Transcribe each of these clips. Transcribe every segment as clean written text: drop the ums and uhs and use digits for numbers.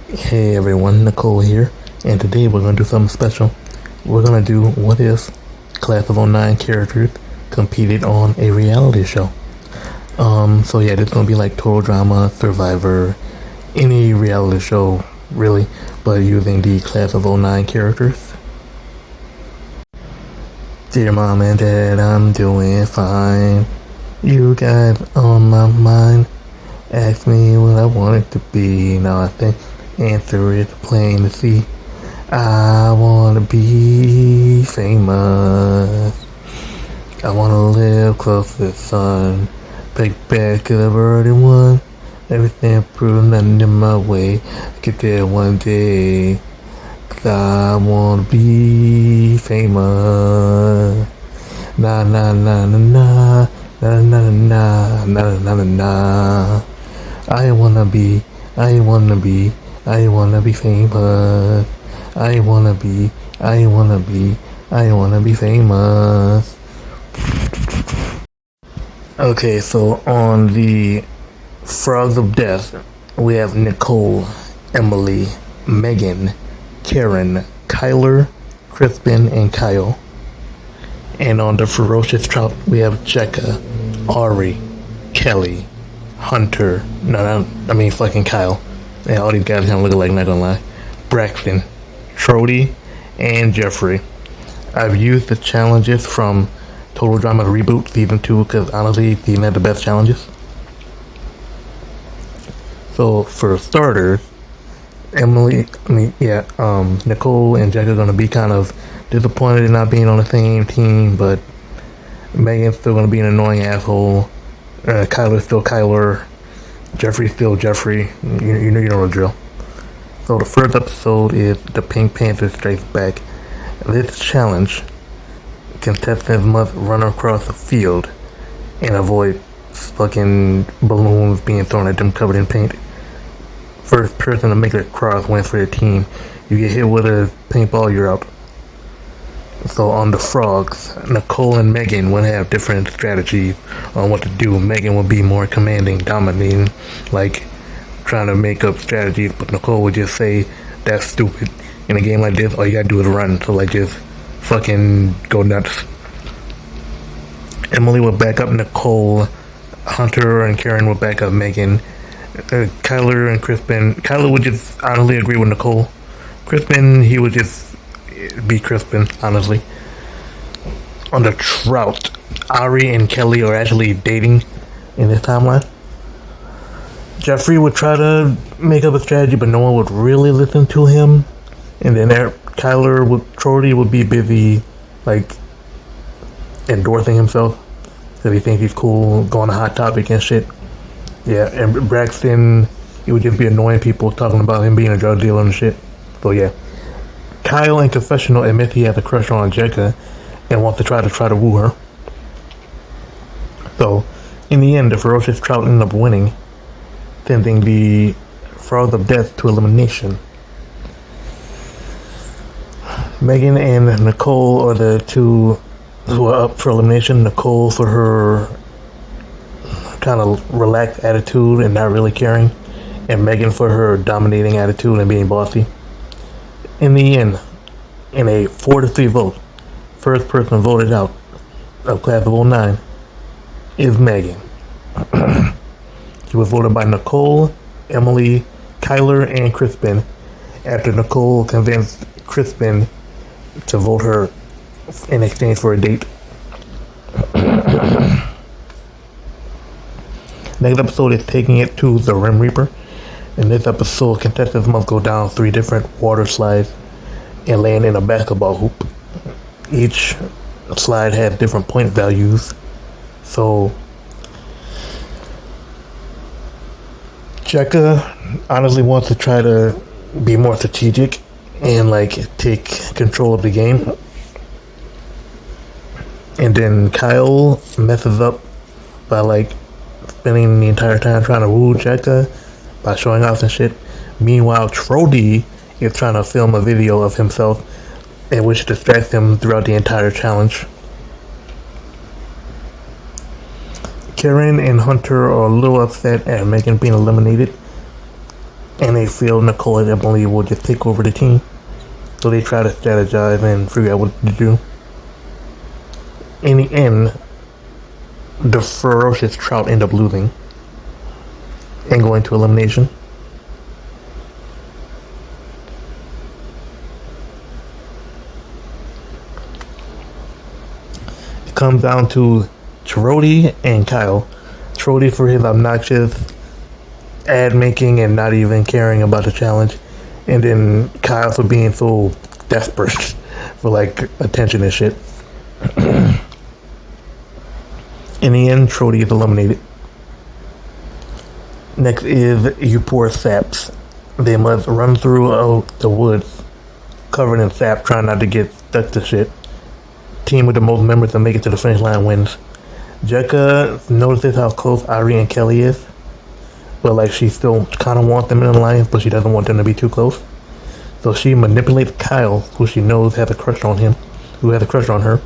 Hey everyone, Nicole here, and today we're gonna do something special. We're gonna do what if Class of '09 characters competed on a reality show. So yeah, this is gonna be like Total Drama, Survivor, any reality show really, but using the Class of '09 characters. Dear Mom and Dad, I'm doing fine. You guys on my mind. Ask me what I want it to be. Now I think answer is plain to see. I wanna be famous. I wanna live close to the sun. Pick back to the birdie one. Everything proved nothing in my way. Get there one day. 'Cause I wanna be famous. Na na na na na na na na na na na na. I wanna be famous. I wanna be famous. Okay, so on the Frogs of Death, we have Nicole, Emily, Megan, Karen, Kyler, Crispin, and Kyle. And on the Ferocious Trout, we have Jekka, Ari, Kelly, Hunter, fucking Kyle. Yeah, all these guys kind of look alike, not gonna lie. Braxton, Trody, and Jeffrey. I've used the challenges from Total Drama Reboot Season 2 because honestly, these had the best challenges. So for starters, Nicole and Jack are gonna be kind of disappointed in not being on the same team, but Megan's still gonna be an annoying asshole. Kyler's still Kyler. Jeffrey's still Jeffrey. You know the drill. So the first episode is the Pink Panther Strikes Back. This challenge, contestants must run across the field and avoid fucking balloons being thrown at them covered in paint. First person to make it across wins for their team. You get hit with a paintball, you're out. So on the Frogs, Nicole and Megan would have different strategies on what to do. Megan would be more commanding, dominating, like trying to make up strategies, but Nicole would just say, that's stupid. In a game like this, all you gotta do is run, so like just fucking go nuts. Emily would back up Nicole, Hunter and Karen would back up Megan, Kyler and Crispin. Kyler would just honestly agree with Nicole. Crispin, he would just be Crispin, honestly. On the Trout, Ari and Kelly are actually dating in this timeline. Jeffrey would try to make up a strategy, but no one would really listen to him. And then Trody would be busy, like, endorsing himself. Because he thinks he's cool, going on Hot Topic and shit. Yeah, and Braxton, he would just be annoying people talking about him being a drug dealer and shit. So yeah. Kyle in confessional admits he has a crush on Jekka and wants to try to woo her. So, in the end, the Ferocious Trout ended up winning, sending the Frogs of Death to elimination. Megan and Nicole are the two who are up for elimination. Nicole for her kind of relaxed attitude and not really caring, and Megan for her dominating attitude and being bossy. In the end, in a 4-3 vote, first person voted out of Class of '09 is Megan. She was voted by Nicole, Emily, Kyler, and Crispin after Nicole convinced Crispin to vote her in exchange for a date. Next episode is Taking It to the Rim Reaper. In this episode, contestants must go down 3 different water slides and land in a basketball hoop. Each slide has different point values. So, Jekka honestly wants to try to be more strategic and like take control of the game. And then Kyle messes up by like spending the entire time trying to woo Jekka by showing off and shit. Meanwhile, Trody is trying to film a video of himself and which distracts him throughout the entire challenge. Karen and Hunter are a little upset at Megan being eliminated. and they feel Nicole and Emily will just take over the team. So they try to strategize and figure out what to do. In the end, the ferocious Trout end up losing and going to elimination. It comes down to Trody and Kyle. Trody for his obnoxious ad making and not even caring about the challenge, and then Kyle for being so desperate for like attention and shit. In the end, Trody is eliminated. Next is You Poor Saps. They must run through the woods covered in sap, trying not to get stuck to shit. Team with the most members to make it to the finish line wins. Jekka notices how close Ari and Kelly is, but like she still kind of wants them in the alliance, but she doesn't want them to be too close. So she manipulates Kyle, who she knows has a crush on him, who has a crush on her,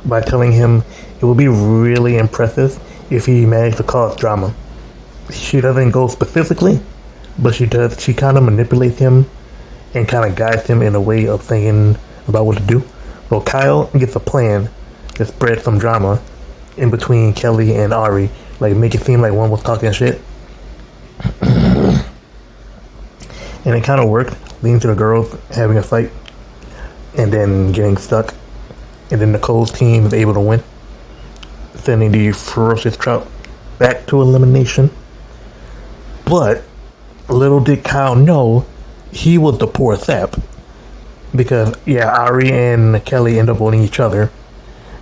by telling him it would be really impressive if he managed to cause drama. She doesn't go specifically, but she does. She kind of manipulates him and kind of guides him in a way of thinking about what to do. So Kyle gets a plan to spread some drama in between Kelly and Ari, like make it seem like one was talking shit. And it kind of worked, leading to the girls having a fight and then getting stuck. And then Nicole's team is able to win, sending the ferocious Trout back to elimination. But little did Kyle know he was the poor sap. Because, yeah, Ari and Kelly end up voting each other.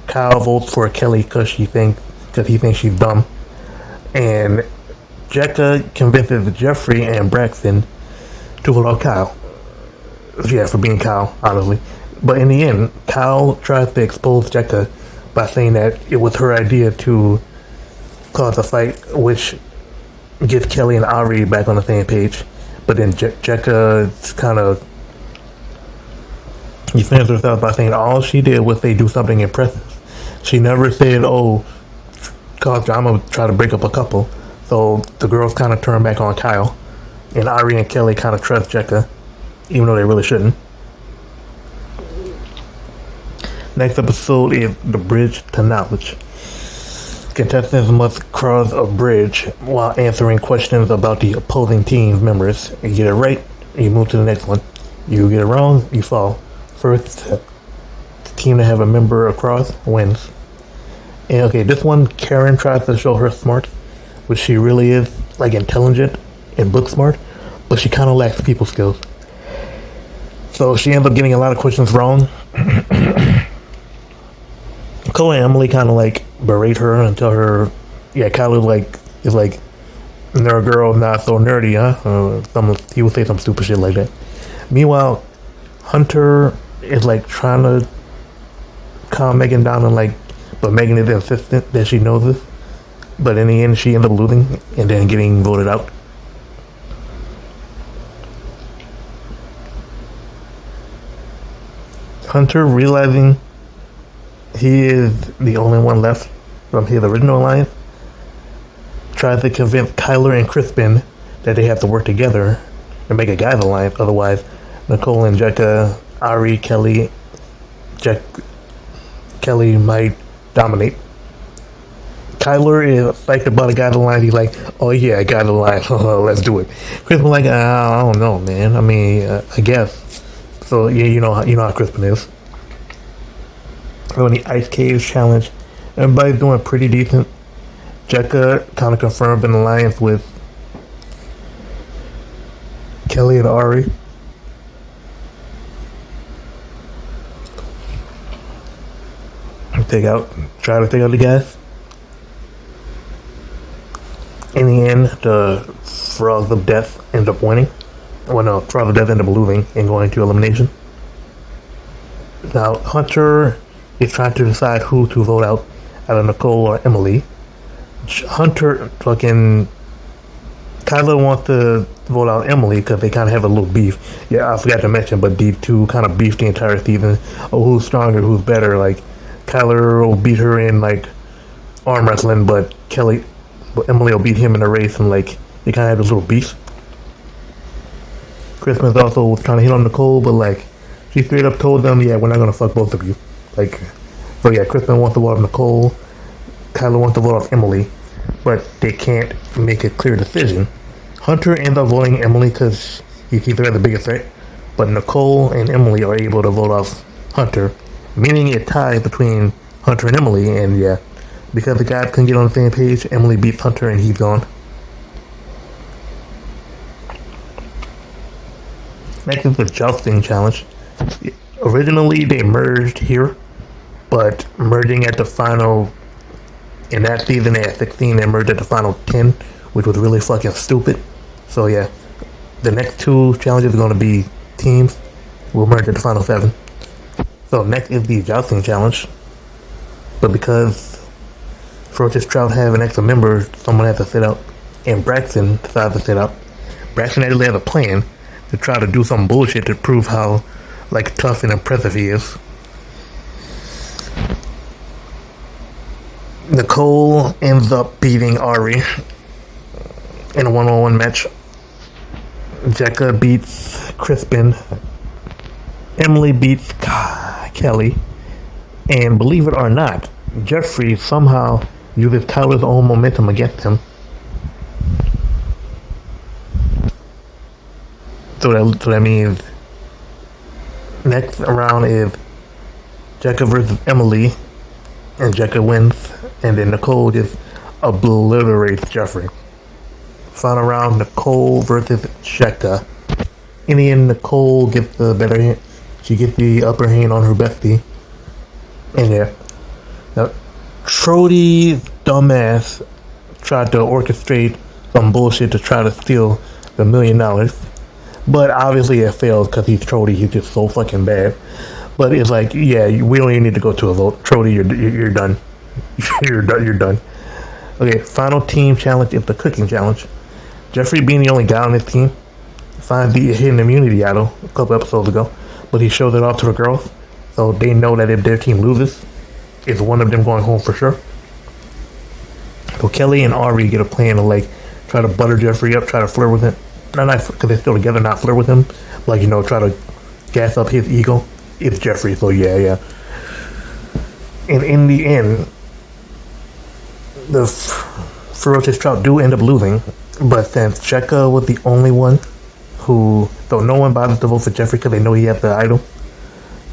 Kyle votes for Kelly because he thinks she's dumb. And Jekka convinces Jeffrey and Braxton to vote out Kyle. Yeah, for being Kyle, honestly. But in the end, Kyle tries to expose Jekka by saying that it was her idea to cause a fight, which gets Kelly and Ari back on the same page. But then Jekka kind of defends herself by saying all she did was say do something impressive. She never said, oh, cause drama, try to break up a couple. So the girls kind of turn back on Kyle. And Ari and Kelly kind of trust Jekka, even though they really shouldn't. Next episode is The Bridge to Knowledge. Contestants must cross a bridge while answering questions about the opposing team's members. You get it right, you move to the next one. You get it wrong, you fall. First, the team to have a member across wins. And okay, this one, Karen tries to show her smart, which she really is, like intelligent and book smart, but she kind of lacks people skills. So she ends up getting a lot of questions wrong. Cole and Emily kind of like berate her and tell her, yeah, Kyle is like, nerd girl, not so nerdy, huh? He would say some stupid shit like that. Meanwhile, Hunter is like trying to calm Megan down and like, but Megan is insistent that she knows this. But in the end, she ends up losing and then getting voted out. Hunter, realizing he is the only one left from his original alliance, tries to convince Kyler and Crispin that they have to work together and make a guys alliance. Otherwise, Nicole and Jekka, Ari, Kelly might dominate. Kyler is psyched about a guys alliance. He's like, oh yeah, I got a alliance. Let's do it. Crispin like, I don't know, man. I mean, I guess. So yeah, you know how Crispin is. So in the Ice Caves challenge, everybody's doing pretty decent. Jekka kind of confirmed an alliance with Kelly and Ari. Try to take out the guys. In the end, the Frogs of Death end up winning. Well, no, Frogs of Death end up losing and going to elimination. Now, Hunter is trying to decide who to vote out of Nicole or Emily. Hunter fucking Kyler wants to vote out Emily because they kind of have a little beef. Yeah, I forgot to mention, but these two kind of beefed the entire season. Oh, who's stronger, who's better? Like, Kyler will beat her in like arm wrestling, but Emily will beat him in a race, and like they kind of have this little beef. Crispin's also trying to hit on Nicole, but like she straight up told them, yeah, we're not gonna fuck both of you. Like, so yeah, Crispin wants to vote off Nicole, Kyler wants to vote off Emily, but they can't make a clear decision. Hunter ends up voting Emily because he sees her as the biggest threat, but Nicole and Emily are able to vote off Hunter, meaning it ties between Hunter and Emily, and yeah, because the guys couldn't get on the same page, Emily beats Hunter and he's gone. Next is the jousting challenge. Originally they merged here, but merging at the final, in that season they had 16, they merged at the final 10, which was really fucking stupid. So yeah, the next two challenges are going to be teams. We'll merge at the final 7. So next is the jousting challenge. But because Ferocious Trout have an extra member, someone has to sit out, and Braxton decides to sit out. Braxton actually has a plan to try to do some bullshit to prove how like tough and impressive he is. Nicole ends up beating Ari in a one-on-one match. Jekka beats Crispin. Emily beats Kelly. And believe it or not, Jeffrey somehow uses Tyler's own momentum against him. So that means next round is Jekka versus Emily, and Jekka wins, and then Nicole just obliterates Jeffrey. Final round, Nicole versus Jekka. In the end, Nicole gets the better hand. She gets the upper hand on her bestie. And yeah, now, Trody's dumbass tried to orchestrate some bullshit to try to steal the $1 million. But obviously it failed because he's Trody. He's just so fucking bad. But it's like, yeah, we don't even need to go to a vote. Trody, you're done. You're done. Okay, final team challenge is the cooking challenge. Jeffrey, being the only guy on his team, finds the hidden immunity idol a couple episodes ago, but he shows it off to the girls, so they know that if their team loses, it's one of them going home for sure. So Kelly and Ari get a plan to like try to butter Jeffrey up, try to flirt with him. Not because they're still together, not flirt with him. Like, try to gas up his ego. It's Jeffrey, so yeah. And in the end, the Ferocious Trout do end up losing. But since Jekka was the only one who, though no one bothers to vote for Jeffrey because they know he has the idol.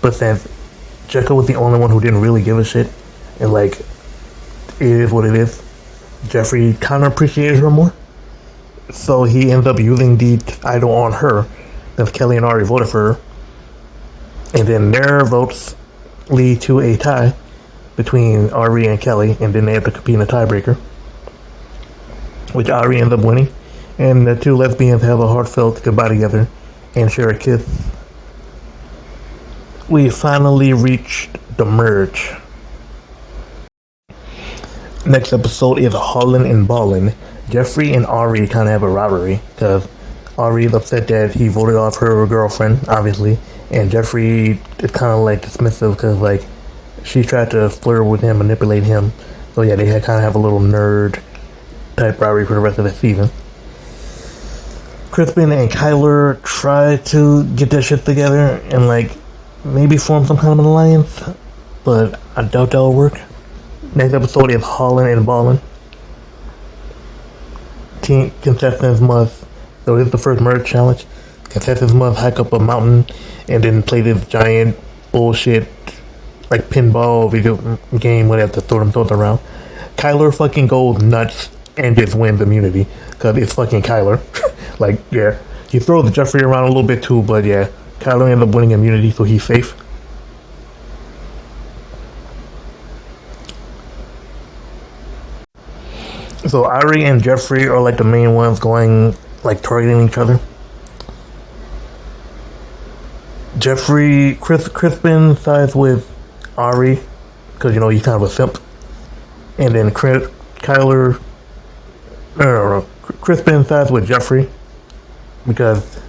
But since Jekka was the only one who didn't really give a shit, and like, it is what it is, Jeffrey kind of appreciated her more. So he ends up using the idol on her, since Kelly and Ari voted for her. And then their votes lead to a tie between Ari and Kelly, and then they have to compete in a tiebreaker, which Ari ends up winning. And the two lesbians have a heartfelt goodbye together and share a kiss. We finally reached the merge. Next episode is Haulin' and Ballin'. Jeffrey and Ari kind of have a rivalry because Ari is upset that he voted off her girlfriend, obviously, and Jeffrey is kind of like dismissive because like she tried to flirt with him, manipulate him. So yeah, they kind of have a little nerd type rivalry for the rest of the season. Crispin and Kyler try to get their shit together and like maybe form some kind of an alliance, but I doubt that'll work. Next episode is Haulin' and Ballin'. Team contestants must, so this is the first merge challenge. Contestants must hike up a mountain and then play this giant bullshit like pinball video game where they have to throw themselves around. Kyler fucking goes nuts and just wins immunity because it's fucking Kyler. Like, yeah, he throws Jeffrey around a little bit too, but yeah, Kyler ends up winning immunity, so he's safe. So Ari and Jeffrey are like the main ones going, like, targeting each other. Crispin sides with Ari because he's kind of a simp, and then Kyler. No. Crispin sides with Jeffrey because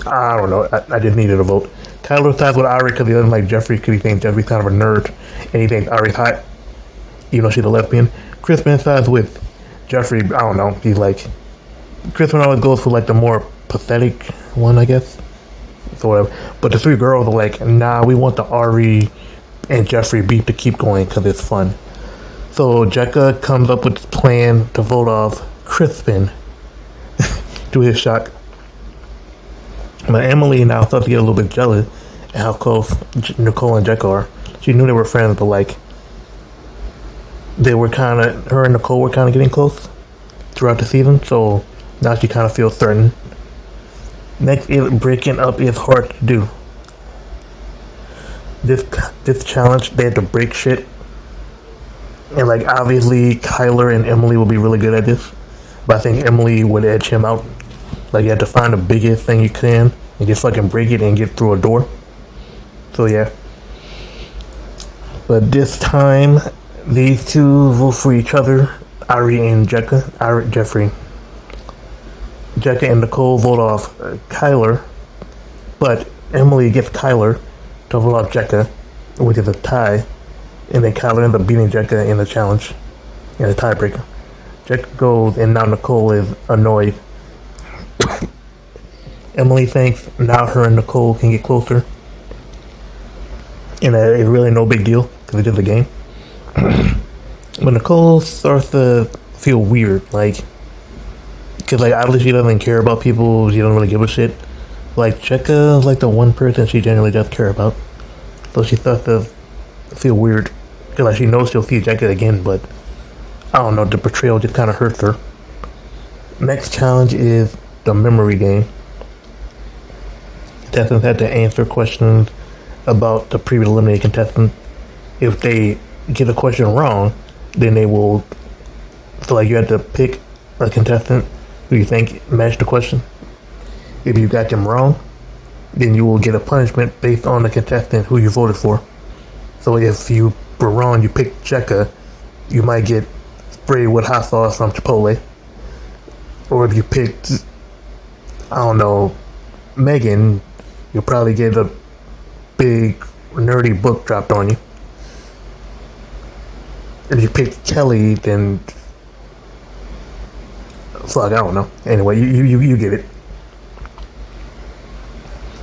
I don't know. I just needed a vote. Kyler sides with Ari because he doesn't like Jeffrey because he thinks Jeffrey's kind of a nerd and he thinks Ari's hot, even though she's a lesbian. Crispin sides with Jeffrey. I don't know. He's like, Crispin always goes for like the more pathetic one, I guess. So whatever. But the three girls are like, nah, we want the Ari and Jeffrey beat to keep going because it's fun. So Jekka comes up with this plan to vote off Crispin to his shock. But Emily now starts to get a little bit jealous at how close Nicole and Jekka are. She knew they were friends, but like, they were kind of, her and Nicole were kind of getting close throughout the season, so now she kind of feels threatened. Next is breaking up is hard to do. This challenge, they had to break shit. And like, obviously, Kyler and Emily will be really good at this, but I think Emily would edge him out. Like, you have to find the biggest thing you can and just fucking break it and get through a door. So yeah. But this time, these two vote for each other. Ari and Jeffrey. Jekka and Nicole vote off Kyler, but Emily gets Kyler to vote off Jekka, which is a tie. And then Kyler ends up beating Jekka in the challenge, in the tiebreaker. Jekka goes, and now Nicole is annoyed. Emily thinks now her and Nicole can get closer. And it's really no big deal, because it's just a game. But Nicole starts to feel weird, like, because like, obviously she doesn't care about people, she doesn't really give a shit. Like, Jekka is like the one person she generally does care about. So she starts to feel weird. Because like, she knows she'll see Jekka again, but I don't know, the betrayal just kind of hurts her. Next challenge is the memory game. Contestants had to answer questions about the previous eliminated contestant. If they get a question wrong, then they will. So like, you have to pick a contestant who you think matched the question. If you got them wrong, then you will get a punishment based on the contestant who you voted for. So if you were wrong, you picked Jekka, you might get sprayed with hot sauce from Chipotle. Or if you picked, I don't know, Megan, you'll probably get a big nerdy book dropped on you. If you picked Kelly, then fuck, I don't know. Anyway, you get it.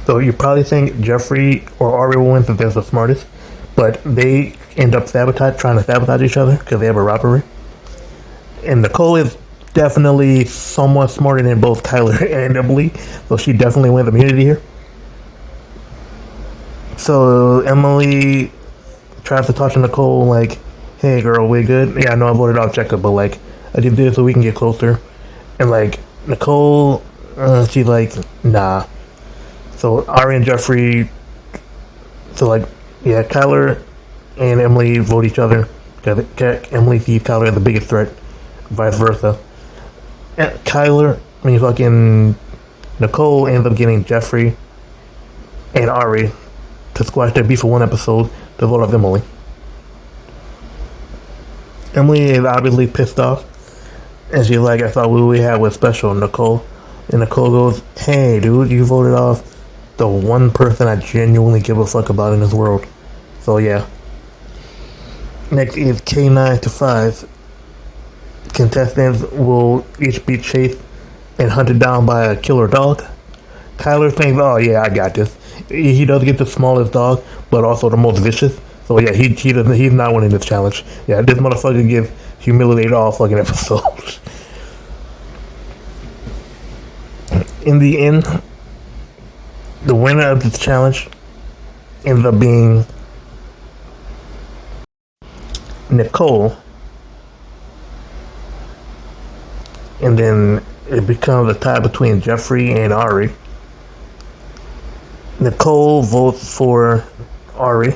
So you probably think Jeffrey or Ari will win since they're the smartest, but they end up trying to sabotage each other because they have a rivalry. And Nicole is definitely somewhat smarter than both Kyler and Emily, so she definitely wins immunity here. So Emily tries to talk to Nicole like, hey girl, we good? Yeah, I know I voted out Jekka, but like, I did this so we can get closer. And like, Nicole, she's like, nah. So Ari and Jeffrey, so like, yeah, Kyler and Emily vote each other. Emily sees Kyler as the biggest threat, vice versa. And fucking Nicole ends up getting Jeffrey and Ari to squash their beef for one episode to vote off Emily. Emily is obviously pissed off, and she's like, I thought what we had was special, Nicole. And Nicole goes, hey dude, you voted off the one person I genuinely give a fuck about in this world. So yeah. Next is K9 to 5. Contestants will each be chased and hunted down by a killer dog. Kyler thinks, oh yeah, I got this. He does get the smallest dog, but also the most vicious. So yeah, he's not winning this challenge. Yeah, this motherfucker gets humiliated all fucking episodes. In the end, the winner of this challenge ends up being Nicole. And then it becomes a tie between Jeffrey and Ari. Nicole votes for Ari.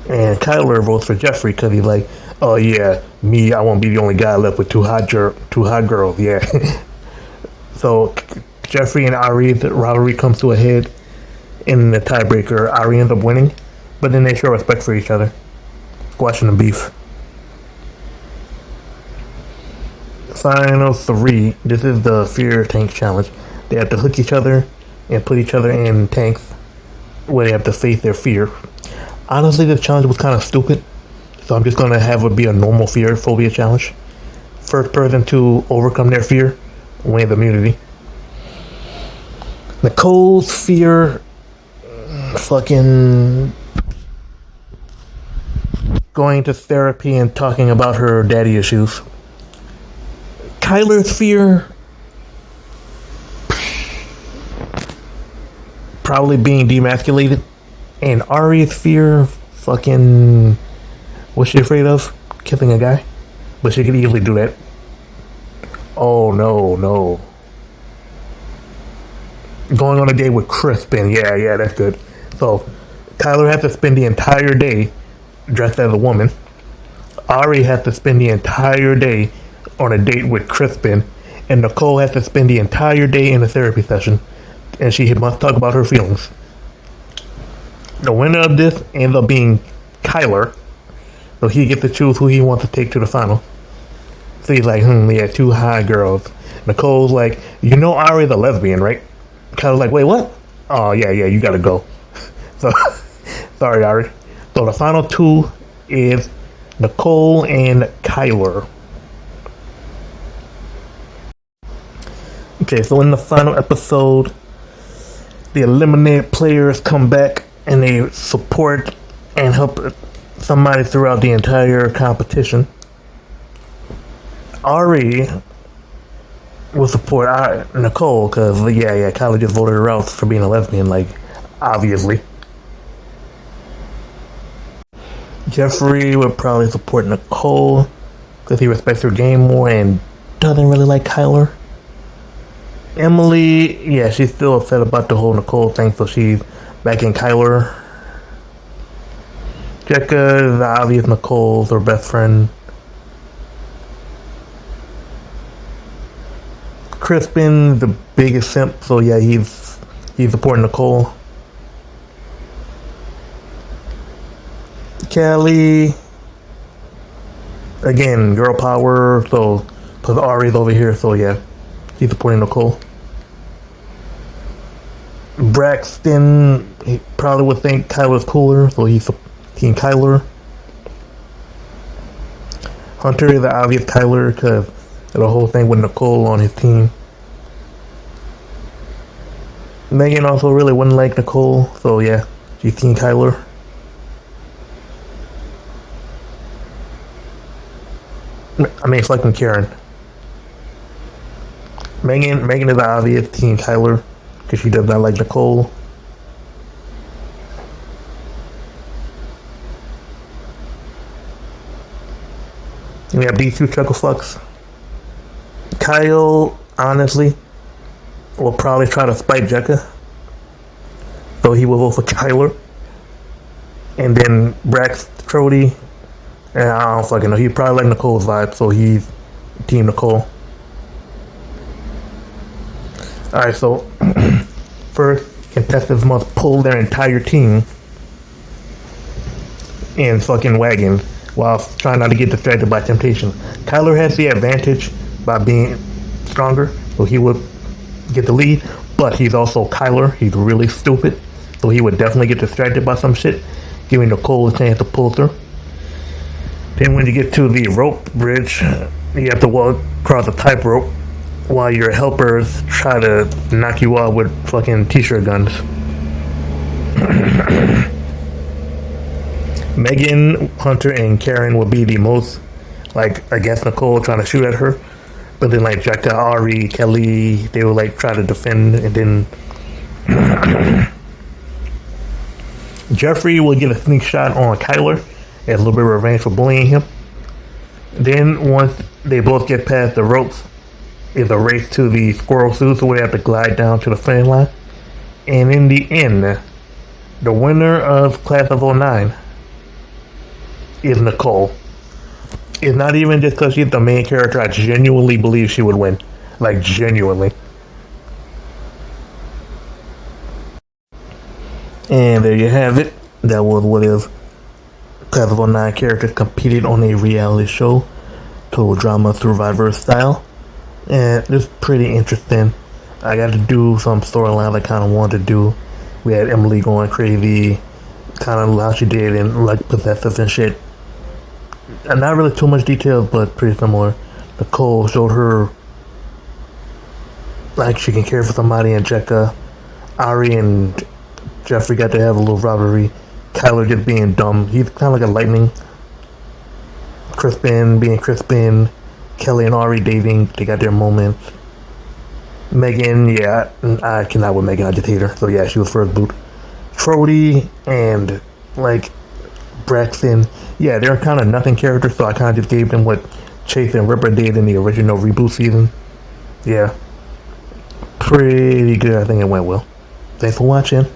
And Kyler votes for Jeffrey because he's like, oh yeah, me, I won't be the only guy left with two hot girls, yeah. So Jeffrey and Ari, the rivalry comes to a head in the tiebreaker. Ari ends up winning, but then they show respect for each other, squashing the beef. Final 3, this is the fear tank challenge. They have to hook each other and put each other in tanks where they have to face their fear. Honestly, this challenge was kind of stupid, so I'm just going to have it be a normal fear phobia challenge. First person to overcome their fear wins immunity. Nicole's fear, fucking going to therapy and talking about her daddy issues. Kyler's fear, probably being demasculated. And Ari's fear, fucking, what's she afraid of? Killing a guy? But she could easily do that. Oh, no. Going on a date with Crispin. Yeah, that's good. So, Kyler has to spend the entire day dressed as a woman. Ari has to spend the entire day on a date with Crispin. And Nicole has to spend the entire day in a therapy session. And she must talk about her feelings. The winner of this ends up being Kyler. So he gets to choose who he wants to take to the final. So he's like, yeah, two high girls. Nicole's like, you know Ari's a lesbian, right? Kyler's like, wait, what? Oh, yeah, you gotta go. So, sorry, Ari. So the final two is Nicole and Kyler. Okay, so in the final episode, the eliminated players come back and they support and help somebody throughout the entire competition. Ari will support Nicole because, Kyler just voted her out for being a lesbian, like, obviously. Jeffrey would probably support Nicole because he respects her game more and doesn't really like Kyler. Emily, she's still upset about the whole Nicole thing, so she's backing Kyler. Jekka is obvious Nicole's her best friend. Crispin, the biggest simp, so he's supporting Nicole. Kelly, again, girl power, so plus Ari's over here, so he's supporting Nicole. Braxton, he probably would think Kyler's cooler, so he's Team Kyler. Hunter is the obvious Kyler because the whole thing with Nicole on his team. Megan also really wouldn't like Nicole, so she's Team Kyler. I mean, fucking Karen. Megan is the obvious Team Kyler because she does not like Nicole. We have these two chuckle fucks. Kyle, honestly, will probably try to spite Jekka. So he will vote for Kyler. And then Brax Trody, and I don't fucking know. He probably like Nicole's vibe, so he's Team Nicole. Alright, so first, contestants must pull their entire team in fucking wagons while trying not to get distracted by temptation. Kyler has the advantage by being stronger, so he would get the lead, but he's also Kyler. He's really stupid, so he would definitely get distracted by some shit, giving Nicole a chance to pull through. Then when you get to the rope bridge, you have to walk across a tightrope while your helpers try to knock you out with fucking t-shirt guns. Megan, Hunter, and Karen will be the most, against Nicole trying to shoot at her. But then, Jekka, Ari, Kelly, they will, try to defend. And then Jeffrey will get a sneak shot on Kyler as a little bit of revenge for bullying him. Then, once they both get past the ropes, is a race to the squirrel suit, so we have to glide down to the finish line. And in the end, the winner of Class of 09 is Nicole. It's not even just because she's the main character. I genuinely believe she would win. Genuinely. And there you have it. That was what if Class of 09 characters competed on a reality show. Total drama Survivor style. And it's pretty interesting. I got to do some storylines I kind of wanted to do. We had Emily going crazy. Kind of how she did and possessive and shit. And not really too much detail, but pretty similar. Nicole showed her she can care for somebody, and Jekka Ari and Jeffrey got to have a little rivalry. Kyler just being dumb. He's kind of like a lightning. Crispin being Crispin. Kelly and Ari dating. They got their moments. Megan, yeah, I cannot with Megan. I just hate her. So yeah, she was first boot. Trody and like Braxton, yeah, they're kind of nothing characters. So I kind of just gave them what Chase and Ripper did in the original reboot season. Yeah, pretty good. I think it went well. Thanks for watching.